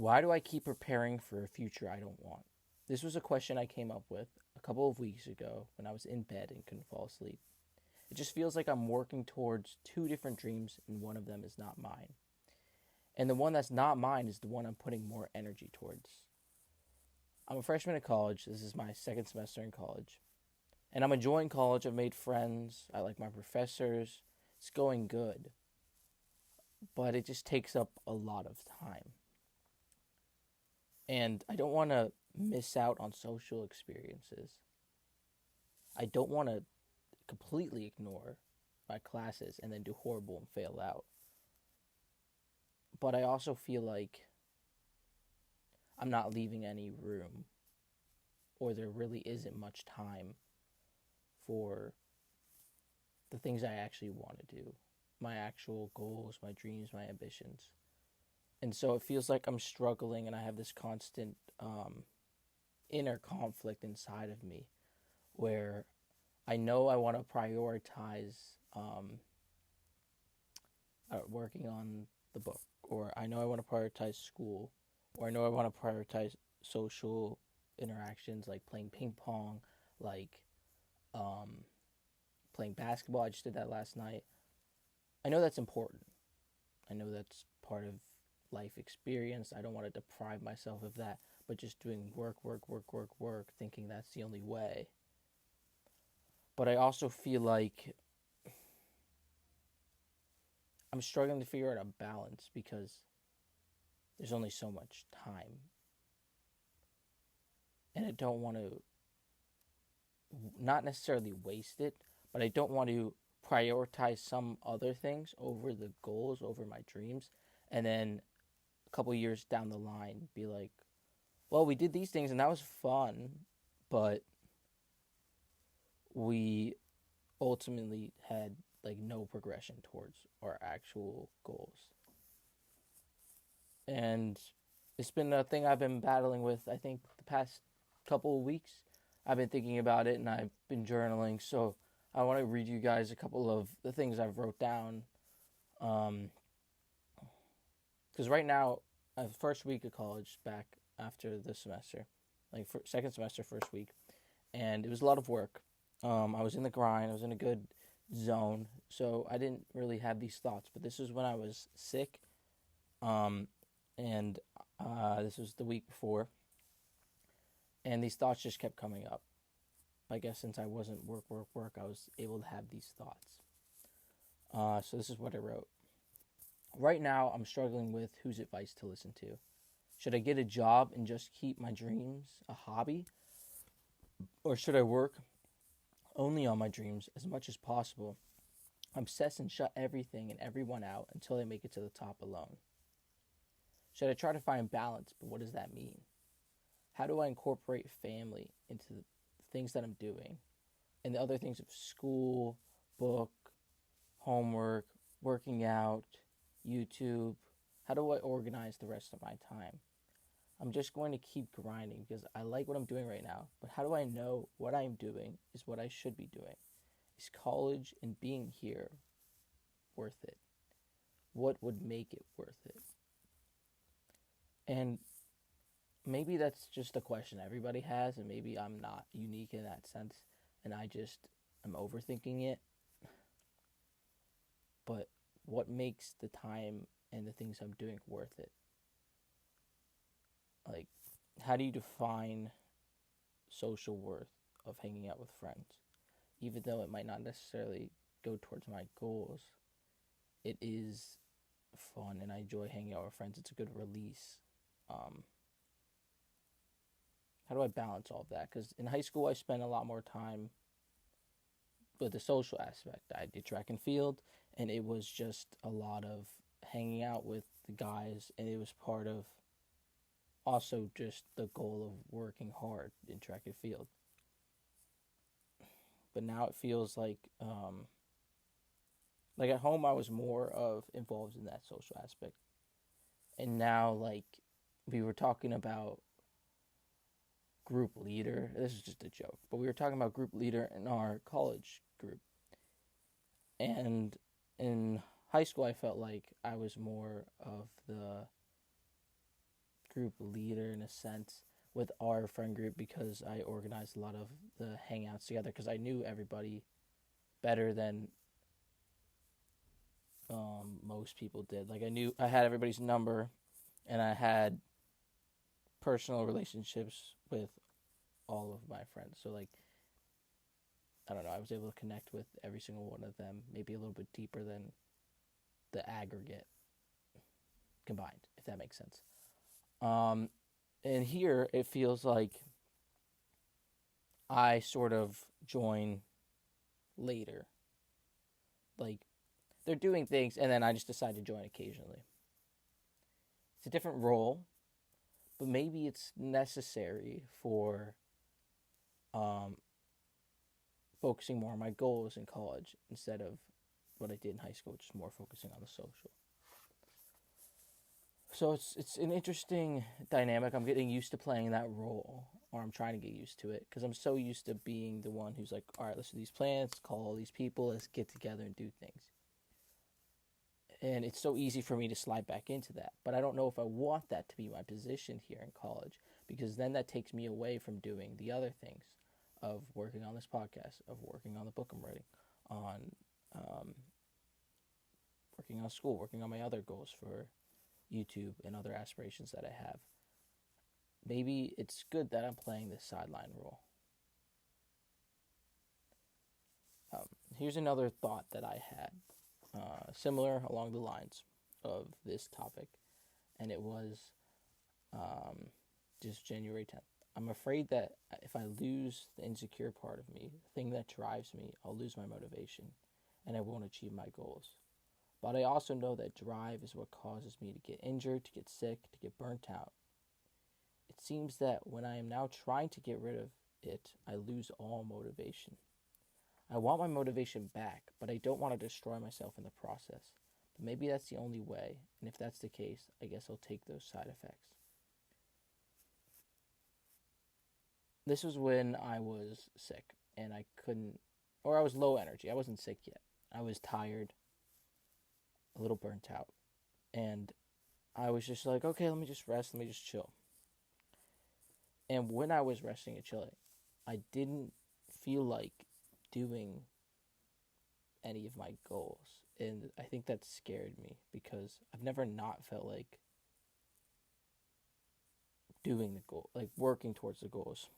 Why do I keep preparing for a future I don't want? This was a question I came up with a couple of weeks ago when I was in bed and couldn't fall asleep. It just feels like I'm working towards two different dreams and one of them is not mine. And the one that's not mine is the one I'm putting more energy towards. I'm a freshman in college. This is my second semester in college. And I'm enjoying college. I've made friends. I like my professors. It's going good. But it just takes up a lot of time. And I don't want to miss out on social experiences. I don't want to completely ignore my classes and then do horrible and fail out. But I also feel like I'm not leaving any room, or there really isn't much time for the things I actually want to do, my actual goals, my dreams, my ambitions. And so it feels like I'm struggling and I have this constant inner conflict inside of me where I know I want to prioritize working on the book, or I know I want to prioritize school, or I know I want to prioritize social interactions like playing ping pong, like um, playing basketball. I just did that last night. I know that's important. I know that's part of life experience. I don't want to deprive myself of that, but just doing work, thinking that's the only way. But I also feel like I'm struggling to figure out a balance because there's only so much time. And I don't want to not necessarily waste it, but I don't want to prioritize some other things over the goals, over my dreams, and then a couple years down the line be like, well, we did these things and that was fun, but we ultimately had like no progression towards our actual goals. And it's been a thing I've been battling with, I think, the past couple of weeks. I've been thinking about it and I've been journaling, so I want to read you guys a couple of the things I've wrote down. Because right now, I have the first week of college back after the semester, like second semester, first week, and it was a lot of work. I was in the grind, I was in a good zone, so I didn't really have these thoughts. But this was when I was sick, um, and this was the week before, and these thoughts just kept coming up. I guess since I wasn't work, I was able to have these thoughts. So this is what I wrote. Right now, I'm struggling with whose advice to listen to. Should I get a job and just keep my dreams a hobby? Or should I work only on my dreams as much as possible, obsess and shut everything and everyone out until I make it to the top alone? Should I try to find balance, but what does that mean? How do I incorporate family into the things that I'm doing and the other things of school, book, homework, working out, YouTube? How do I organize the rest of my time? I'm just going to keep grinding because I like what I'm doing right now, but how do I know what I'm doing is what I should be doing? Is college and being here worth it? What would make it worth it? And maybe that's just a question everybody has, and maybe I'm not unique in that sense, and I just am overthinking it. But what makes the time and the things I'm doing worth it? Like, how do you define social worth of hanging out with friends? Even though it might not necessarily go towards my goals, it is fun and I enjoy hanging out with friends. It's a good release. How do I balance all of that? Because in high school, I spent a lot more time with the social aspect. I did track and field, and it was just a lot of hanging out with the guys, and it was part of also just the goal of working hard in track and field. But now it feels like at home I was more of involved in that social aspect, and now like we were talking about group leader. This is just a joke, but we were talking about group leader in our college group, and in high school I felt like I was more of the group leader in a sense with our friend group because I organized a lot of the hangouts together because I knew everybody better than most people did. Like I had everybody's number, and I had personal relationships with all of my friends. So like I don't know, I was able to connect with every single one of them, maybe a little bit deeper than the aggregate combined, if that makes sense. And here it feels like I sort of join later. Like they're doing things, and then I just decide to join occasionally. It's a different role, but maybe it's necessary for focusing more on my goals in college instead of what I did in high school, which is more focusing on the social. So it's an interesting dynamic. I'm getting used to playing that role, or I'm trying to get used to it, because I'm so used to being the one who's like, all right, let's do these plans, call all these people, let's get together and do things. And it's so easy for me to slide back into that. But I don't know if I want that to be my position here in college, because then that takes me away from doing the other things of working on this podcast, of working on the book I'm writing, on working on school, working on my other goals for YouTube and other aspirations that I have. Maybe it's good that I'm playing this sideline role. Here's another thought that I had, similar along the lines of this topic, and it was just January 10th. I'm afraid that if I lose the insecure part of me, the thing that drives me, I'll lose my motivation, and I won't achieve my goals. But I also know that drive is what causes me to get injured, to get sick, to get burnt out. It seems that when I am now trying to get rid of it, I lose all motivation. I want my motivation back, but I don't want to destroy myself in the process. But maybe that's the only way, and if that's the case, I guess I'll take those side effects. This was when I was sick, and I couldn't, or I was low energy. I wasn't sick yet. I was tired, a little burnt out, and I was just like, okay, let me just rest, let me just chill. And when I was resting and chilling, I didn't feel like doing any of my goals, and I think that scared me because I've never not felt like doing the goal, like working towards the goals,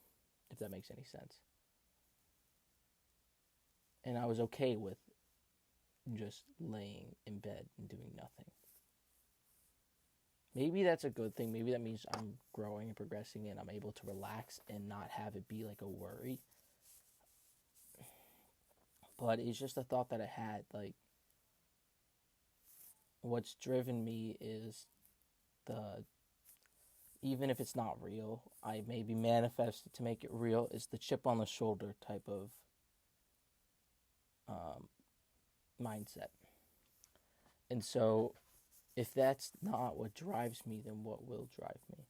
if that makes any sense. And I was okay with just laying in bed and doing nothing. Maybe that's a good thing. Maybe that means I'm growing and progressing and I'm able to relax and not have it be like a worry. But it's just a thought that I had. Like, what's driven me is even if it's not real, I maybe manifest it to make it real, is the chip on the shoulder type of mindset. And so if that's not what drives me, then what will drive me?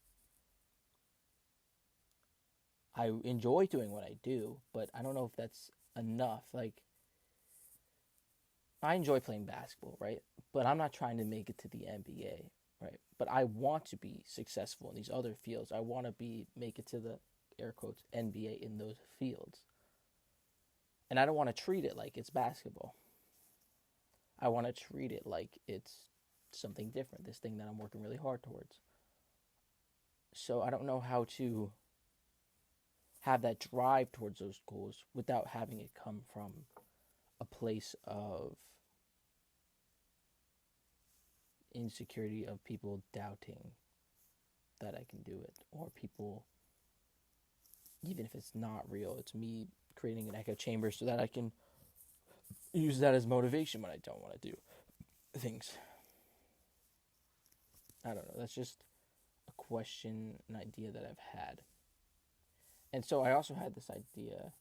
I enjoy doing what I do, but I don't know if that's enough. Like, I enjoy playing basketball, right? But I'm not trying to make it to the NBA, right? But I want to be successful in these other fields. I want to make it to the, air quotes, NBA in those fields. And I don't want to treat it like it's basketball. I want to treat it like it's something different, this thing that I'm working really hard towards. So I don't know how to have that drive towards those goals without having it come from a place of insecurity, of people doubting that I can do it, or people, even if it's not real, it's me creating an echo chamber so that I can use that as motivation when I don't want to do things. I don't know. That's just a question, an idea that I've had. And so I also had this idea.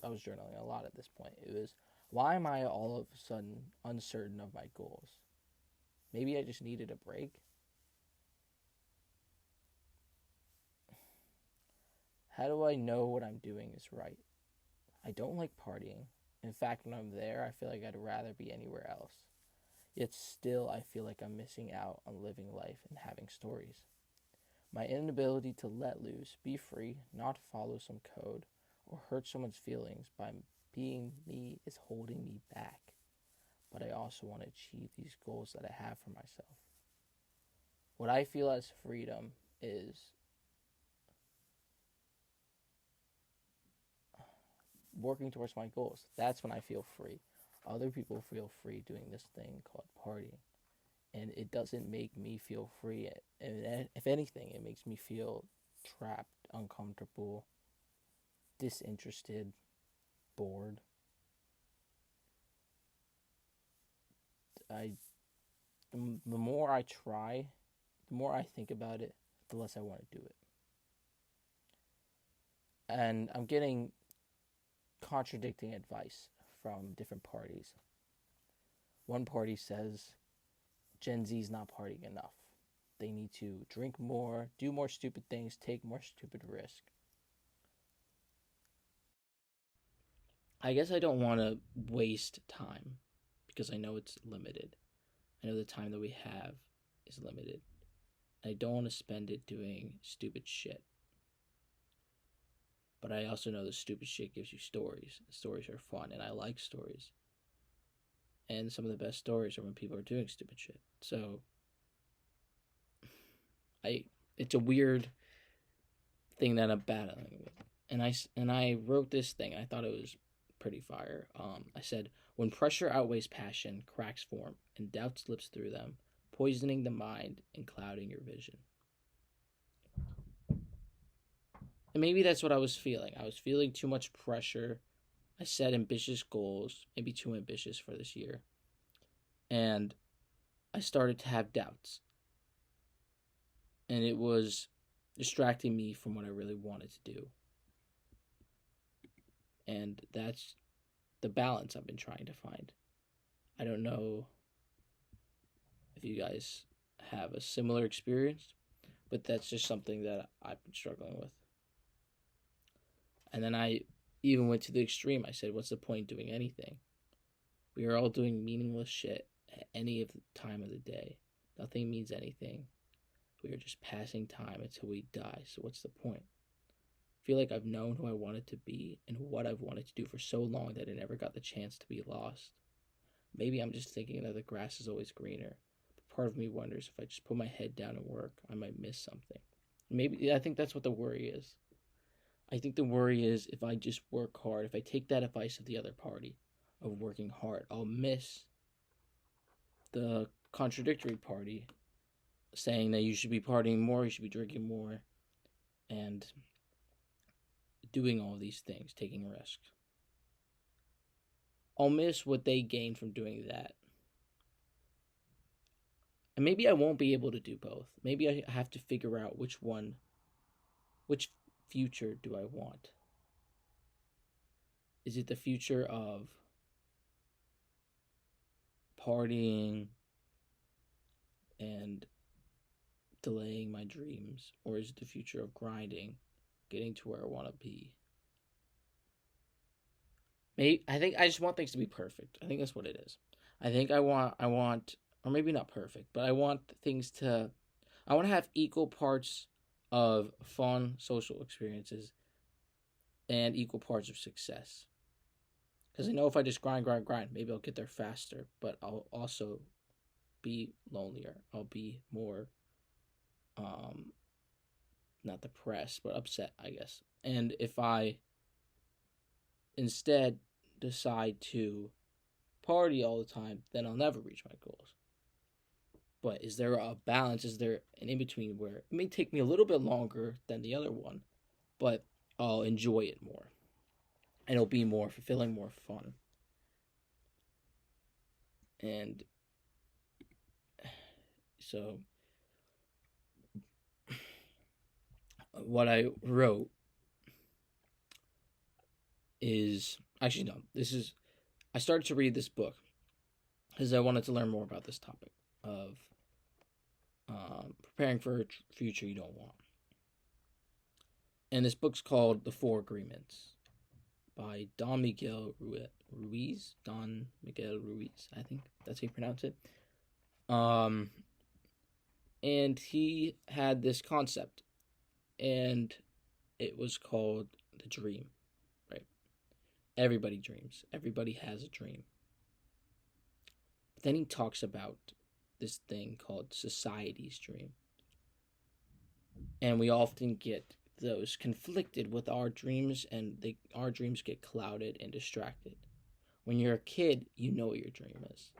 I was journaling a lot at this point. It was, why am I all of a sudden uncertain of my goals? Maybe I just needed a break. How do I know what I'm doing is right? I don't like partying. In fact, when I'm there, I feel like I'd rather be anywhere else. Yet still, I feel like I'm missing out on living life and having stories. My inability to let loose, be free, not follow some code, or hurt someone's feelings by being me is holding me back. But I also want to achieve these goals that I have for myself. What I feel as freedom is working towards my goals. That's when I feel free. Other people feel free doing this thing called partying. And it doesn't make me feel free. And if anything, it makes me feel trapped, uncomfortable, disinterested, bored. I the more I try, the more I think about it, the less I want to do it. And I'm getting contradicting advice from different parties. One party says Gen Z's not partying enough. They need to drink more, do more stupid things, take more stupid risk. I guess I don't want to waste time because I know it's limited. I know the time that we have is limited. I don't want to spend it doing stupid shit. But I also know the stupid shit gives you stories. Stories are fun, and I like stories. And some of the best stories are when people are doing stupid shit. So, it's a weird thing that I'm battling with. And I wrote this thing. I thought it was pretty fire. I said, when pressure outweighs passion, cracks form, and doubt slips through them, poisoning the mind and clouding your vision. And maybe that's what I was feeling. I was feeling too much pressure. I set ambitious goals, maybe too ambitious for this year. And I started to have doubts. And it was distracting me from what I really wanted to do. And that's the balance I've been trying to find. I don't know if you guys have a similar experience, but that's just something that I've been struggling with. And then I even went to the extreme. I said, what's the point doing anything? We are all doing meaningless shit at any of the time of the day. Nothing means anything. We are just passing time until we die. So what's the point? I feel like I've known who I wanted to be and what I've wanted to do for so long that I never got the chance to be lost. Maybe I'm just thinking that the grass is always greener. But part of me wonders if I just put my head down and work, I might miss something. Maybe I think that's what the worry is. I think the worry is if I just work hard, if I take that advice of the other party of working hard, I'll miss the contradictory party saying that you should be partying more, you should be drinking more, and doing all these things, taking risks. I'll miss what they gain from doing that. And maybe I won't be able to do both. Maybe I have to figure out which future do I want? Is it the future of partying and delaying my dreams? Or is it the future of grinding, getting to where I want to be? I think I just want things to be perfect. I think that's what it is. I think I want, or maybe not perfect, but I want to have equal parts of fun social experiences and equal parts of success. Because I know if I just grind, maybe I'll get there faster, but I'll also be lonelier. I'll be more, not depressed, but upset, I guess. And if I instead decide to party all the time, then I'll never reach my goals. But is there a balance? Is there an in-between where it may take me a little bit longer than the other one, but I'll enjoy it more? And it'll be more fulfilling, more fun. And so what I wrote is... Actually, no. I started to read this book because I wanted to learn more about this topic of preparing for a future you don't want. And this book's called The Four Agreements by Don Miguel Ruiz. I think that's how you pronounce it. And he had this concept, and it was called the dream, right? Everybody dreams. Everybody has a dream. But then he talks about this thing called society's dream. And we often get those conflicted with our dreams, and our dreams get clouded and distracted. When you're a kid, you know what your dream is.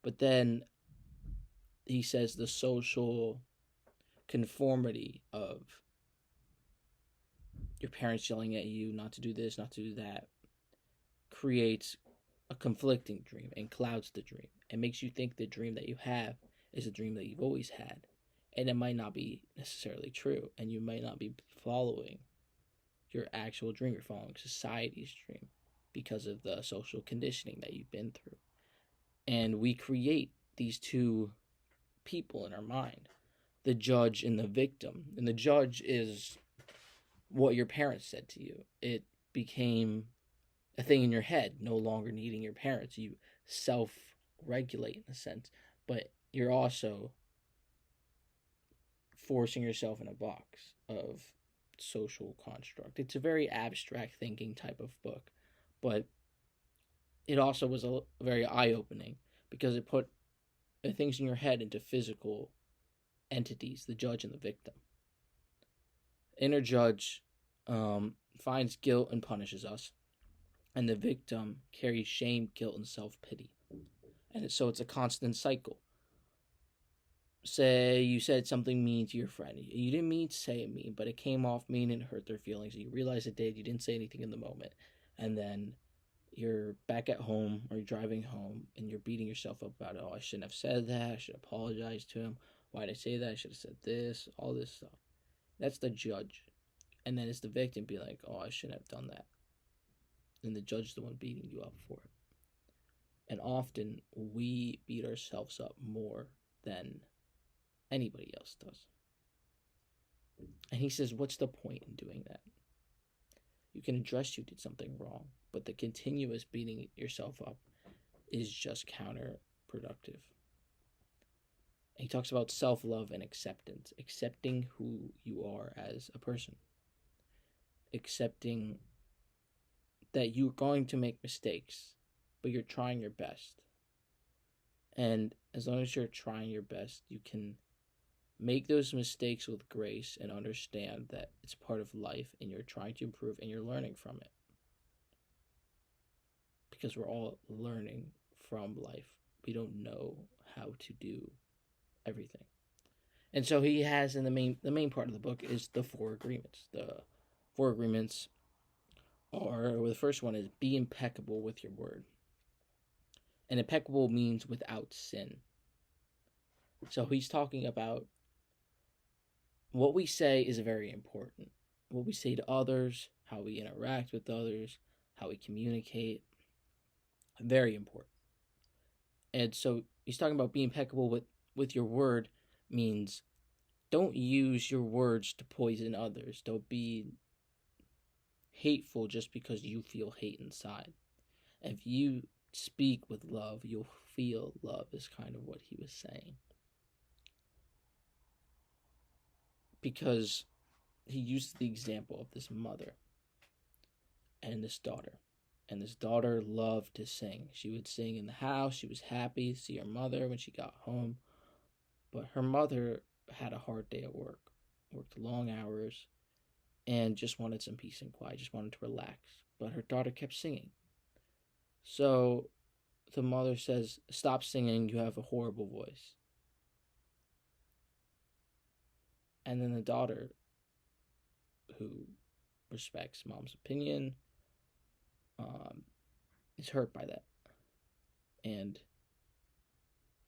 But then he says the social conformity of your parents yelling at you not to do this, not to do that, creates a conflicting dream and clouds the dream. It makes you think the dream that you have is a dream that you've always had. And it might not be necessarily true. And you might not be following your actual dream. You're following society's dream because of the social conditioning that you've been through. And we create these two people in our mind, the judge and the victim. And the judge is what your parents said to you. It became a thing in your head, no longer needing your parents. You self-regulate in a sense, but you're also forcing yourself in a box of social construct. It's a very abstract thinking type of book, but it also was a very eye-opening because it put things in your head into physical entities, the judge and the victim. Inner judge finds guilt and punishes us, and the victim carries shame, guilt, and self-pity. And so it's a constant cycle. Say you said something mean to your friend. You didn't mean to say it mean, but it came off mean and hurt their feelings. You realize it did. You didn't say anything in the moment. And then you're back at home or you're driving home and you're beating yourself up about it. Oh, I shouldn't have said that. I should apologize to him. Why did I say that? I should have said this. All this stuff. That's the judge. And then it's the victim be like, oh, I shouldn't have done that. And the judge is the one beating you up for it. And often we beat ourselves up more than anybody else does. And he says, what's the point in doing that? You can address you did something wrong, but the continuous beating yourself up is just counterproductive. And he talks about self-love and acceptance, accepting who you are as a person, accepting that you're going to make mistakes, but you're trying your best. And as long as you're trying your best, you can make those mistakes with grace and understand that it's part of life and you're trying to improve and you're learning from it. Because we're all learning from life. We don't know how to do everything. And so he has in the main part of the book is the 4 agreements. The 4 agreements are, well, the first one is be impeccable with your word. And impeccable means without sin. So he's talking about what we say is very important. What we say to others, how we interact with others, how we communicate, very important. And so he's talking about being impeccable with your word means don't use your words to poison others. Don't be hateful just because you feel hate inside. If you speak with love, you'll feel love, is kind of what he was saying. Because he used the example of this mother and this daughter. And this daughter loved to sing. She would sing in the house. She was happy to see her mother when she got home. But her mother had a hard day at work, worked long hours, and just wanted some peace and quiet, just wanted to relax. But her daughter kept singing. So the mother says, stop singing, you have a horrible voice. And then the daughter, who respects mom's opinion, is hurt by that and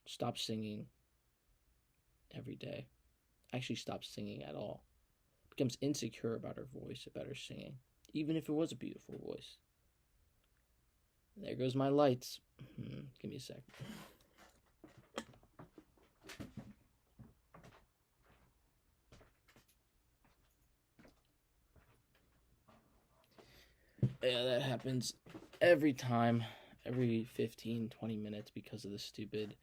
stops singing every day. Actually stops singing at all. Becomes insecure about her voice, about her singing, even if it was a beautiful voice. There goes my lights. Give me a sec. Yeah, that happens every time, every 15, 20 minutes because of the stupid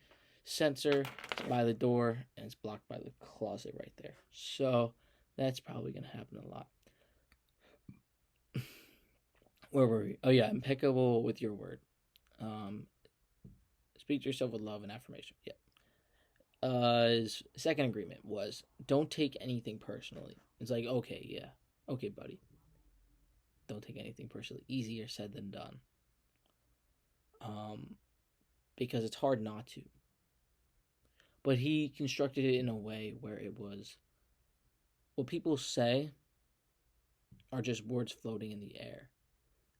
sensor is by the door, and it's blocked by the closet right there. So that's probably going to happen a lot. Where were we? Oh, yeah, impeccable with your word. Speak to yourself with love and affirmation. Yeah. His second agreement was don't take anything personally. It's like, okay, yeah. Okay, buddy. Don't take anything personally. Easier said than done. Because it's hard not to. But he constructed it in a way where it was what people say are just words floating in the air.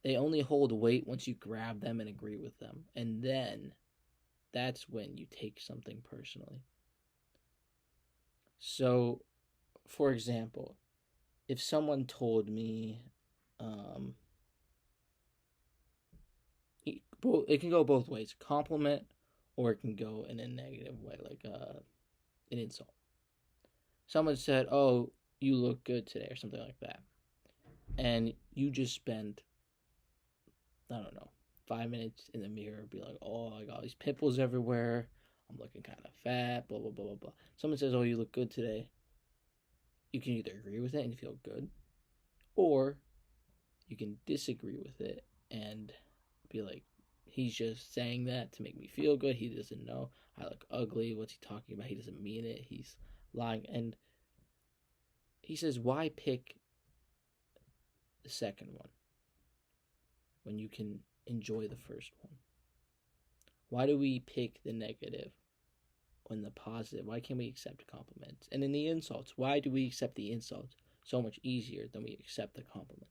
They only hold weight once you grab them and agree with them. And then that's when you take something personally. So, for example, if someone told me, it can go both ways, compliment, or it can go in a negative way, like an insult. Someone said, "Oh, you look good today," or something like that, and you just spend, I don't know, 5 minutes in the mirror, be like, "Oh, I got these pimples everywhere. I'm looking kind of fat." Blah blah blah blah blah. Someone says, "Oh, you look good today." You can either agree with it and feel good, or you can disagree with it and be like, he's just saying that to make me feel good. He doesn't know I look ugly. What's he talking about? He doesn't mean it. He's lying. And he says, why pick the second one when you can enjoy the first one? Why do we pick the negative when the positive? Why can't we accept compliments? And in the insults, why do we accept the insults so much easier than we accept the compliments?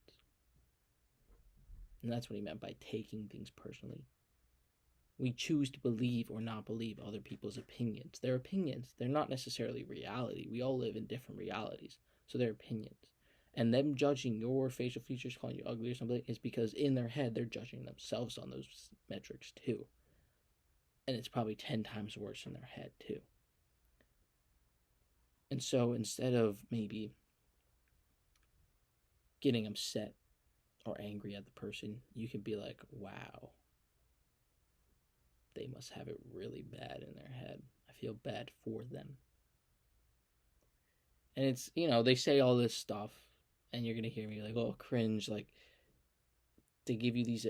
And that's what he meant by taking things personally. We choose to believe or not believe other people's opinions. Their opinions, they're not necessarily reality. We all live in different realities, so they're opinions. And them judging your facial features, calling you ugly or something, is because in their head, they're judging themselves on those metrics too. And it's probably 10 times worse in their head too. And so instead of maybe getting upset or angry at the person, you can be like, wow, they must have it really bad in their head. I feel bad for them. And it's, they say all this stuff, and you're going to hear me like, oh, cringe. Like, they give you these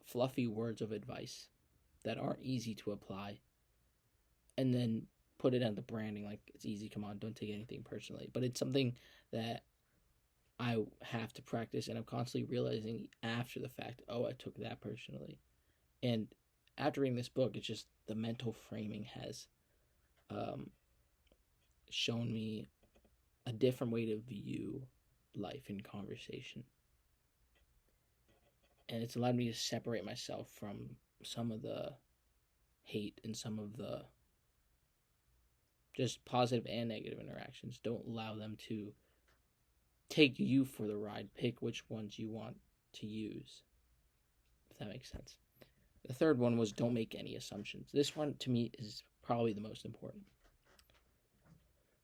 fluffy words of advice that aren't easy to apply, and then put it on the branding like it's easy. Come on, don't take anything personally. But it's something that I have to practice, and I'm constantly realizing after the fact, oh, I took that personally. And after reading this book, it's just the mental framing has shown me a different way to view life in conversation. And it's allowed me to separate myself from some of the hate and some of the just positive and negative interactions. Don't allow them to take you for the ride. Pick which ones you want to use, if that makes sense. The third one was don't make any assumptions. This one, to me, is probably the most important,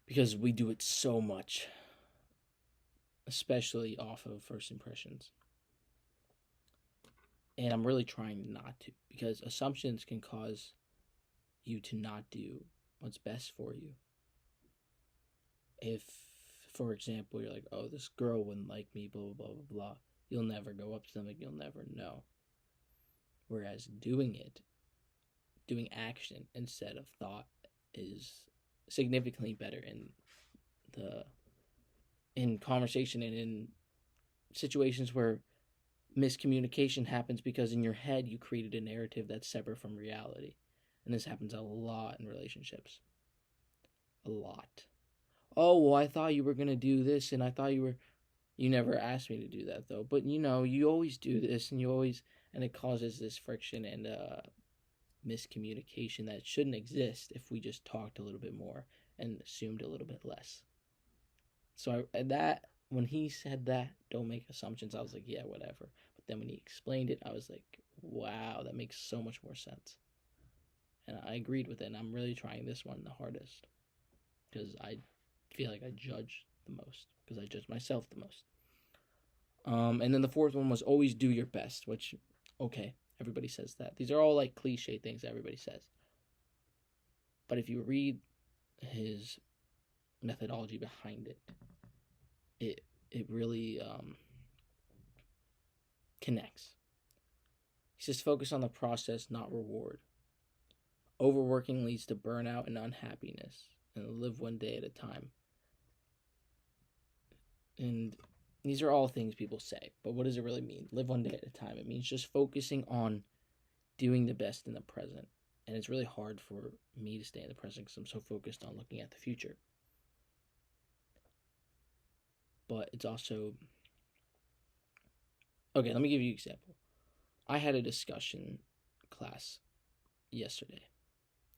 because we do it so much, especially off of first impressions. And I'm really trying not to, because assumptions can cause you to not do what's best for you. If, for example, you're like, oh, this girl wouldn't like me, blah, blah, blah, blah, blah. You'll never go up to them, you'll never know. Whereas doing action instead of thought is significantly better in conversation and in situations where miscommunication happens, because in your head you created a narrative that's separate from reality. And this happens a lot in relationships. A lot. Oh, well, I thought you were going to do this, and I thought you never asked me to do that, though. But, you always do this, and it causes this friction and miscommunication that shouldn't exist if we just talked a little bit more and assumed a little bit less. So when he said that, don't make assumptions, I was like, yeah, whatever. But then when he explained it, I was like, wow, that makes so much more sense. And I agreed with it, and I'm really trying this one the hardest, because I feel like I judge the most, because I judge myself the most. And then the fourth one was always do your best, which, okay, Everybody says that. These are all like cliche things that everybody says. But if you read his methodology behind it, it really connects. He says focus on the process, not reward. Overworking leads to burnout and unhappiness, and live one day at a time. And these are all things people say, but what does it really mean? Live one day at a time. It means just focusing on doing the best in the present. And it's really hard for me to stay in the present because I'm so focused on looking at the future. But it's also... Okay, let me give you an example. I had a discussion class yesterday.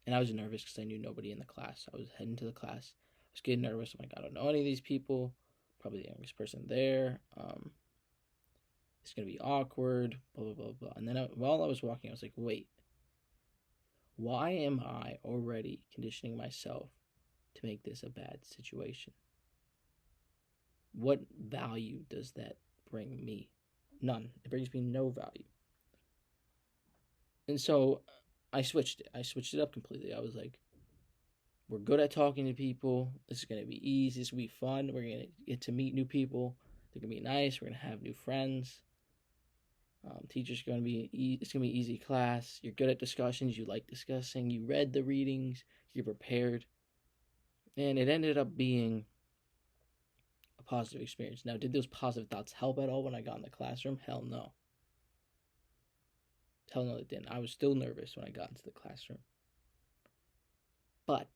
And I was nervous because I knew nobody in the class. I was heading to the class. I was getting nervous. I'm like, I don't know any of these people. Probably the youngest person there. It's going to be awkward. Blah, blah, blah, blah. And then while I was walking, I was like, wait. Why am I already conditioning myself to make this a bad situation? What value does that bring me? None. It brings me no value. And so I switched it. I switched it up completely. I was like, we're good at talking to people. This is going to be easy. This is going to be fun. We're going to get to meet new people. They're going to be nice. We're going to have new friends. Teachers are going to be, it's going to be easy class. You're good at discussions. You like discussing. You read the readings. You're prepared. And it ended up being a positive experience. Now, did those positive thoughts help at all when I got in the classroom? Hell no. Hell no, it didn't. I was still nervous when I got into the classroom. But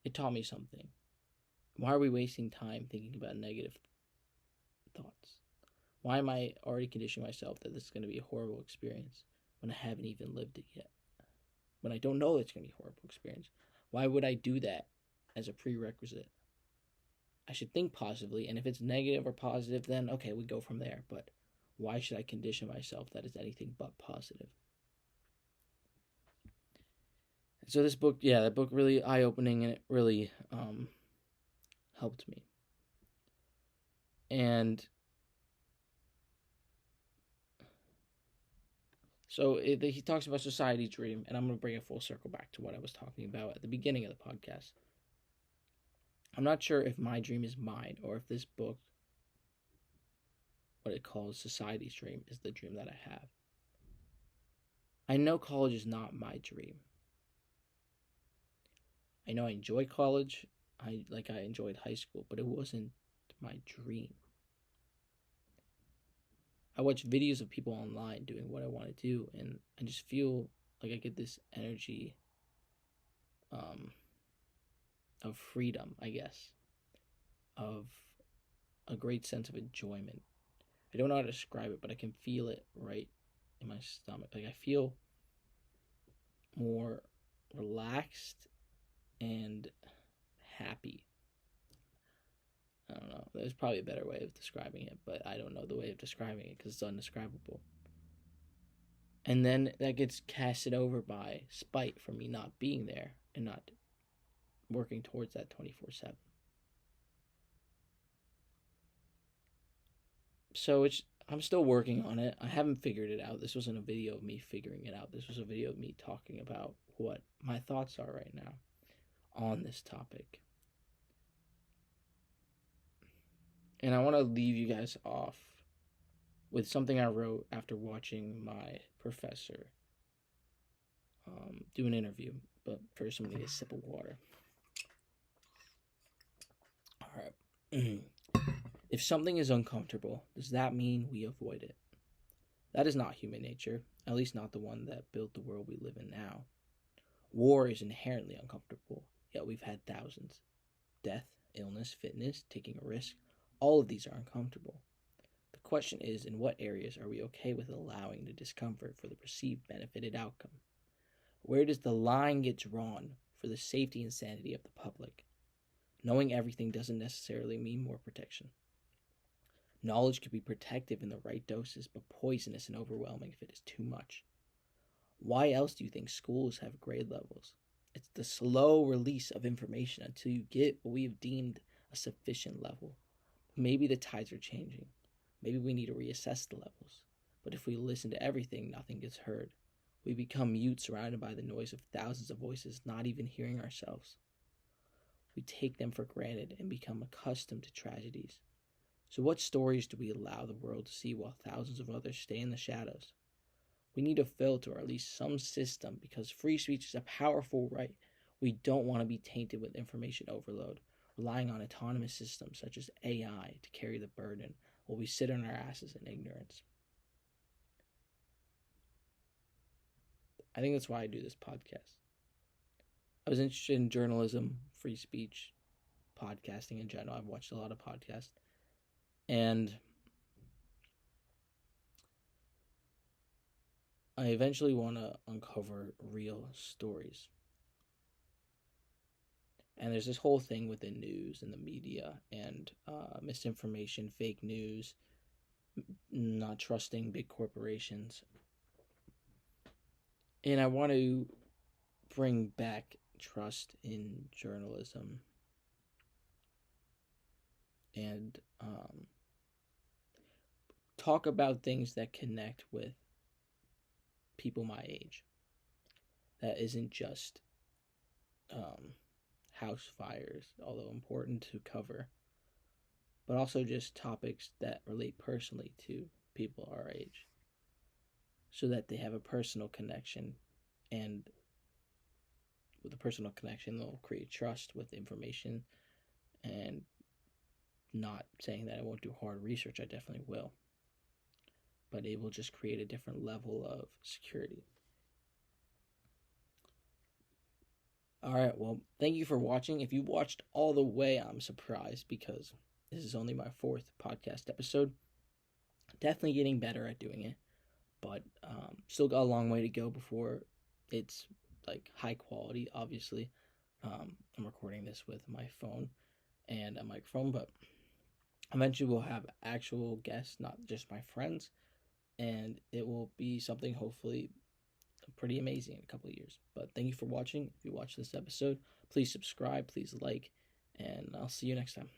it taught me something. Why are we wasting time thinking about negative thoughts? Why am I already conditioning myself that this is going to be a horrible experience when I haven't even lived it yet? When I don't know it's going to be a horrible experience? Why would I do that as a prerequisite? I should think positively, and if it's negative or positive, then okay, we go from there. But why should I condition myself that it's anything but positive? So this book, that book really eye-opening, and it really helped me. And so he talks about society's dream, and I'm going to bring it full circle back to what I was talking about at the beginning of the podcast. I'm not sure if my dream is mine, or if this book, what it calls society's dream, is the dream that I have. I know college is not my dream. I know I enjoy college, I enjoyed high school, but it wasn't my dream. I watch videos of people online doing what I want to do, and I just feel like I get this energy of freedom, I guess, of a great sense of enjoyment. I don't know how to describe it, but I can feel it right in my stomach. Like I feel more relaxed and happy. I don't know. There's probably a better way of describing it, but I don't know the way of describing it because it's undescribable. And then that gets casted over by spite for me not being there and not working towards that 24/7. So I'm still working on it. I haven't figured it out. This wasn't a video of me figuring it out. This was a video of me talking about what my thoughts are right now on this topic. And I want to leave you guys off with something I wrote after watching my professor do an interview. But first, I'm going to get a sip of water. All right. If something is uncomfortable, does that mean we avoid it? That is not human nature, at least not the one that built the world we live in now. War is inherently uncomfortable, yet we've had thousands. Death, illness, fitness, taking a risk, all of these are uncomfortable. The question is, in what areas are we okay with allowing the discomfort for the perceived benefited outcome? Where does the line get drawn for the safety and sanity of the public? Knowing everything doesn't necessarily mean more protection. Knowledge can be protective in the right doses, but poisonous and overwhelming if it is too much. Why else do you think schools have grade levels? It's the slow release of information until you get what we have deemed a sufficient level. Maybe the tides are changing. Maybe we need to reassess the levels. But if we listen to everything, nothing gets heard. We become mute, surrounded by the noise of thousands of voices, not even hearing ourselves. We take them for granted and become accustomed to tragedies. So what stories do we allow the world to see while thousands of others stay in the shadows? We need a filter, or at least some system, because free speech is a powerful right. We don't want to be tainted with information overload, relying on autonomous systems such as AI to carry the burden while we sit on our asses in ignorance. I think that's why I do this podcast. I was interested in journalism, free speech, podcasting in general. I've watched a lot of podcasts. And I eventually want to uncover real stories. And there's this whole thing with the news and the media and misinformation, fake news, not trusting big corporations. And I want to bring back trust in journalism and talk about things that connect with people my age. That isn't just house fires, although important to cover, but also just topics that relate personally to people our age, so that they have a personal connection, and with a personal connection they'll create trust with information. And not saying that I won't do hard research, I definitely will, but it will just create a different level of security. Alright, well, thank you for watching. If you watched all the way, I'm surprised, because this is only my 4th podcast episode. Definitely getting better at doing it, but still got a long way to go before it's like high quality. Obviously, I'm recording this with my phone and a microphone, but eventually we'll have actual guests, not just my friends, and it will be something hopefully pretty amazing in a couple of years. But thank you for watching. If you watched this episode, please subscribe, please like, and I'll see you next time.